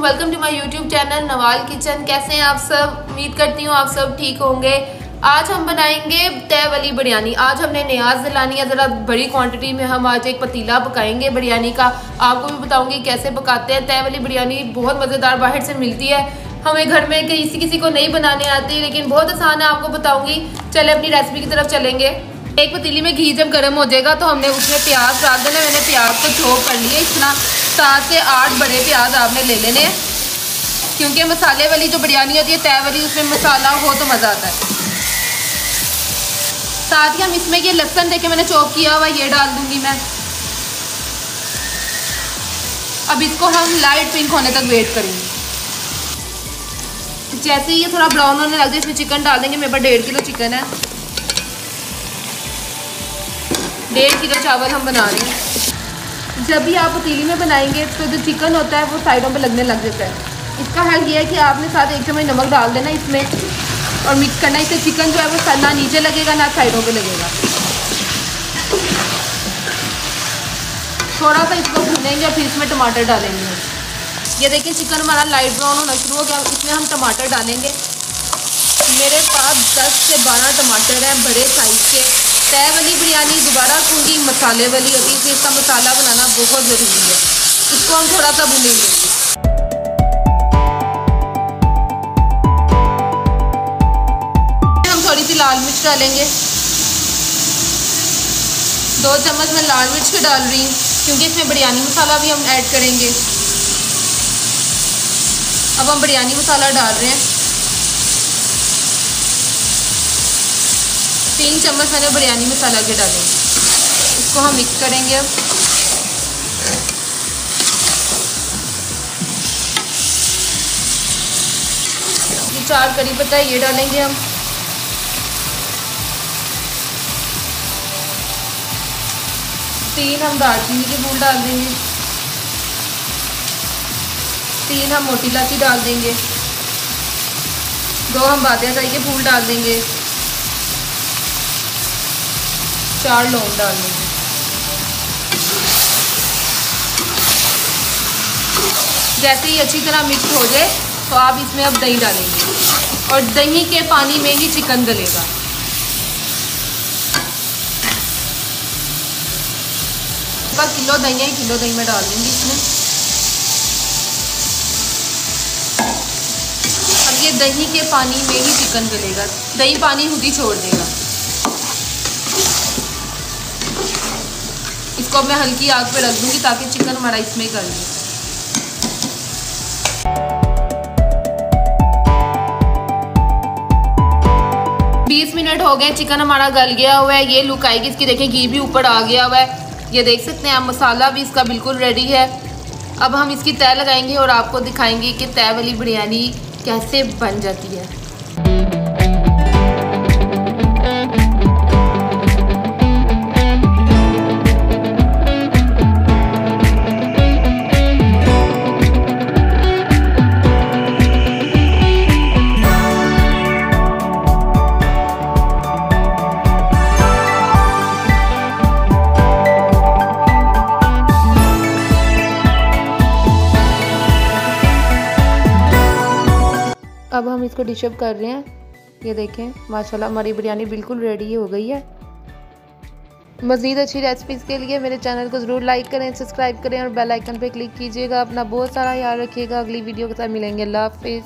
Welcome to my YouTube channel Nawal kitchen. कैसे हैं आप सब? उम्मीद करती हूँ आप सब ठीक होंगे। आज हम बनाएंगे तय वाली बिरयानी। आज हमने नियाज दिलानी है, ज़रा बड़ी क्वांटिटी में हम आज एक पतीला पकाएंगे बिरयानी का। आपको भी बताऊंगी कैसे पकाते हैं। तय वाली बिरयानी बहुत मज़ेदार बाहर से मिलती है, हमें घर में किसी को नहीं बनाने आती, लेकिन बहुत आसान है, आपको बताऊंगी। चले अपनी रेसिपी की तरफ चलेंगे। एक पतीली में घी जब गर्म हो जाएगा तो हमने उसमें प्याज डाल देना। मैंने प्याज को चॉप कर लिया, इतना 7 से 8 बड़े प्याज आपने ले लेने हैं, क्योंकि मसाले वाली जो बिरयानी होती है तय वाली, उसमें मसाला हो तो मज़ा आता है। साथ ही हम इसमें ये लहसुन देखे मैंने चॉप किया हुआ, ये डाल दूंगी मैं। अब इसको हम लाइट पिंक होने तक वेट करेंगे। जैसे ही ये थोड़ा ब्राउन होने लग जाए, इसमें चिकन डाल देंगे। मेरे पास 1.5 किलो चिकन है, 1.5 किलो चावल हम बना रहे हैं। जब भी आप पतीली में बनाएंगे तो जो चिकन होता है वो साइडों पे लगने लग जाता है। इसका हल ये है कि आपने साथ 1 चम्मच नमक डाल देना इसमें और मिक्स करना। इससे चिकन जो है वो ना नीचे लगेगा ना साइडों पे लगेगा। थोड़ा सा इसको भूनेंगे और फिर इसमें टमाटर डालेंगे। ये देखिए चिकन हमारा लाइट ब्राउन होना शुरू हो गया। इसमें हम टमाटर डालेंगे। मेरे पास 10 से 12 टमाटर हैं, बड़े साइज़ के। तय वाली बिरयानी दोबारा कहूँगी मसाले वाली होती है, इसलिए इसका मसाला बनाना बहुत ज़रूरी है। इसको हम थोड़ा सा भूनेंगे। हम थोड़ी सी लाल मिर्च डालेंगे। 2 चम्मच मैं लाल मिर्च के डाल रही हूँ, क्योंकि इसमें बिरयानी मसाला भी हम ऐड करेंगे। अब हम बिरयानी मसाला डाल रहे हैं। 3 चम्मच मैंने बिरयानी मसाला के डाले। इसको हम मिक्स करेंगे। अब ये 4 करी पत्ता ये डालेंगे हम। तीन हम दालचीनी के फूल डाल देंगे। 3 हम मोटी इलायची डाल देंगे। 2 हम बादिया चाय के फूल डाल देंगे। 4 लौंग डाल देंगे। जैसे ही अच्छी तरह मिक्स हो जाए तो आप इसमें अब दही डालेंगे और दही के पानी में ही चिकन गलेगा। किलो दही है, किलो दही में डाल देंगे इसमें। अब ये दही के पानी में ही चिकन गलेगा, दही पानी खुद ही छोड़ देगा। इसको मैं हल्की आग पे रख दूंगी ताकि चिकन हमारा इसमें गल जाए। मिनट हो गए, चिकन हमारा गल गया हुआ है। ये लुक आएगी इसकी, देखें घी भी ऊपर आ गया हुआ है, ये देख सकते हैं आप। मसाला भी इसका बिल्कुल रेडी है। अब हम इसकी तय लगाएंगे और आपको दिखाएंगे कि तय वाली बिरयानी कैसे बन जाती है। अब हम इसको डिश अप कर रहे हैं। ये देखें माशाल्लाह हमारी बिरयानी बिल्कुल रेडी हो गई है। मज़ीद अच्छी रेसिपीज़ के लिए मेरे चैनल को ज़रूर लाइक करें, सब्सक्राइब करें और बेल आइकन पे क्लिक कीजिएगा। अपना बहुत सारा ख्याल रखिएगा। अगली वीडियो के साथ मिलेंगे। अल्लाह हाफिज़।